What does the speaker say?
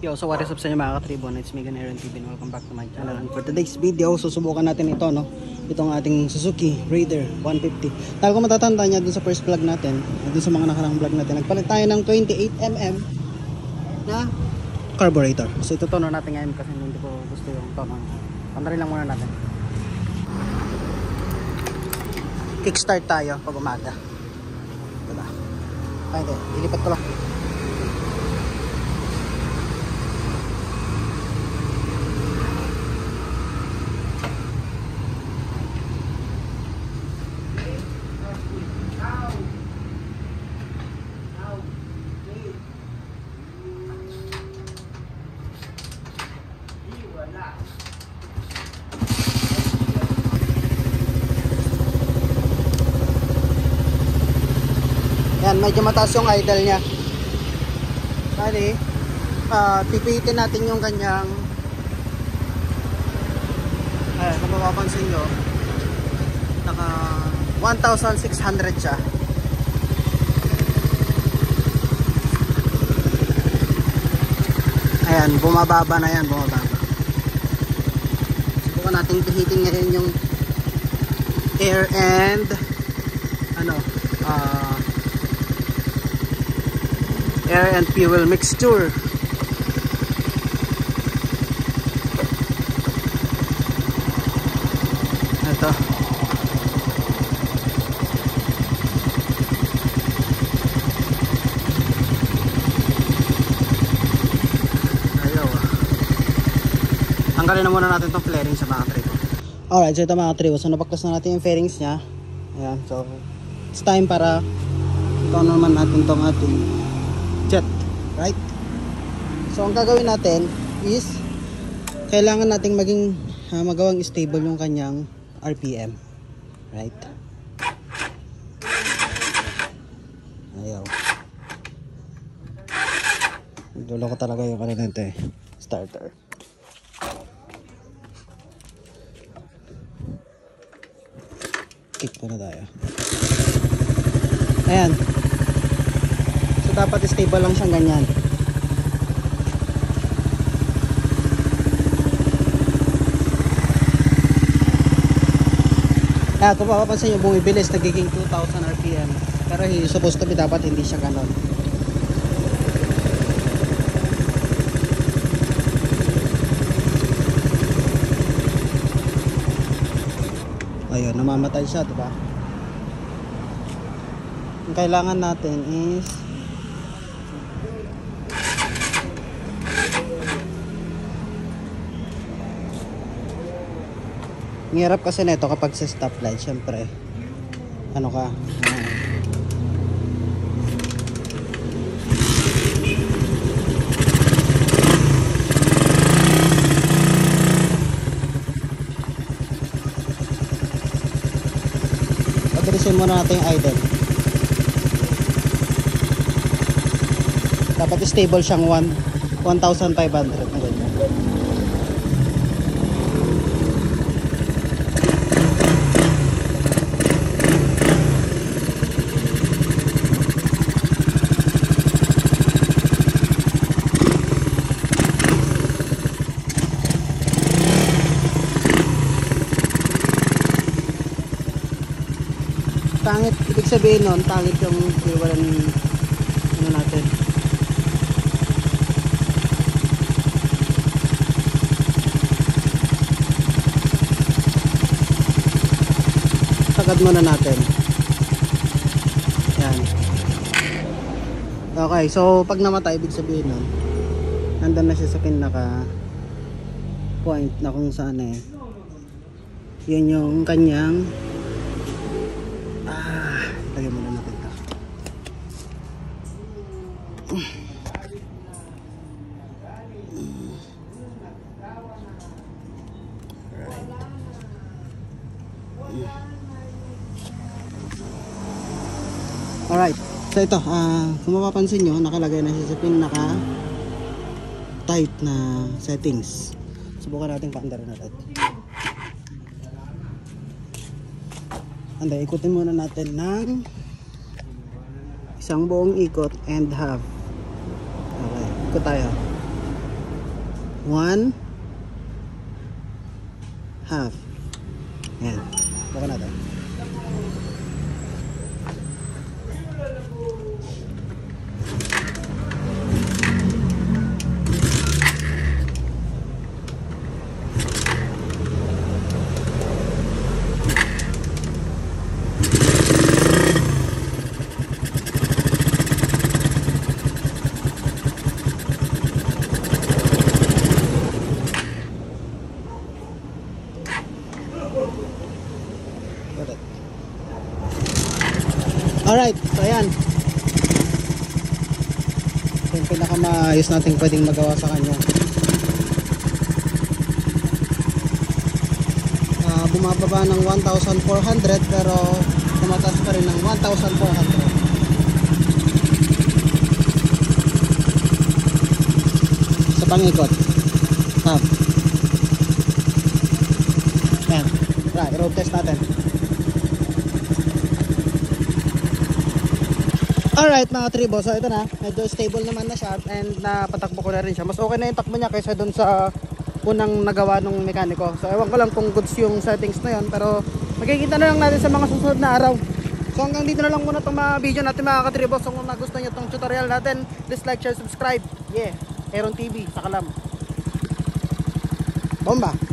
Yo, so what is up sa inyo mga katribon? It's Megan Aaron TV and welcome back to my channel. And for today's video, susubukan natin ito, no? Itong ating Suzuki Raider 150. Dahil kung matatanda niya dun sa first vlog natin, dun sa mga nakarang vlog natin, nagpalit tayo ng 28mm na carburetor. So ito tono natin ngayon kasi hindi ko gusto yung tono. Pandarin lang muna natin. Kickstart tayo pag umaga. Diba? Ay, hindi. Dilipat ko lang. Yan, medyo mataas yung idle nya. Bali, pipitin natin yung kanyang, kung mapapansin nyo, naka 1,600 siya. Ayan, bumababa na yan, bumababa. Subukan natin pihitin ngayon yung air and air and fuel mixture. Ito. Ayaw. Tanggalin na muna natin itong flaring sa mga tribo. Alright, so ito mga tribo. So napaktas na natin yung fairings nya. Ayan, so it's time para ito naman natin itong ating jet, right? So ang gagawin natin is kailangan nating maging magawang stable yung kanyang RPM, right? Ayaw. Dulo ko talaga yung ano nito eh, starter. Kick muna tayo. Ayan. So dapat stable lang siyang ganyan. Kung mapapansin nyo, bumibilis, nagiging 2,000 RPM. Pero supposed to be dapat hindi siya ganon. Ayun, namamatay siya, diba? Ang kailangan natin is ngirap kasi nito kapag sa stoplight, syempre ano ka pabilisin muna natin yung idle. Dapat stable siyang 1,500 na ganyan. Tangit, ibig sabihin nun, tangit yung walang ano natin. Sagad muna natin. Yan. Okay, so pag namatay, ibig sabihin nun, nandun na siya sa pinaka point na kung saan yun yung kanyang lagyan muna natin ito. Alright. So ito, kung mapapansin nyo, nakalagay na siya sa pinaka tight na settings. Subukan natin paandarin natin. Anday, ikutin muna natin ng isang buong ikot and half. Okay, ikot tayo. 1/2. Yan. Buka natin. Alright, so ayan. Ito yung pinakamaayos natin pwedeng magawa sa kanya. Bumababa ng 1,400 pero tumataas pa rin ng 1,400 sa pangikot. Tab. Ayan. Tara, i-road test natin. Alright mga tribo, so ito na, medyo stable naman na siya and napatakbo ko na rin siya. Mas okay na yung takbo niya kaysa dun sa unang nagawa ng mekaniko. So ewan ko lang kung goods yung settings na yun, pero makikita na lang natin sa mga susunod na araw. So hanggang dito na lang muna itong mga video natin mga katribo. So kung nagustuhan nyo itong tutorial natin, please like, share, subscribe. Yeah, Aaron TV, sa Kalam. Bomba!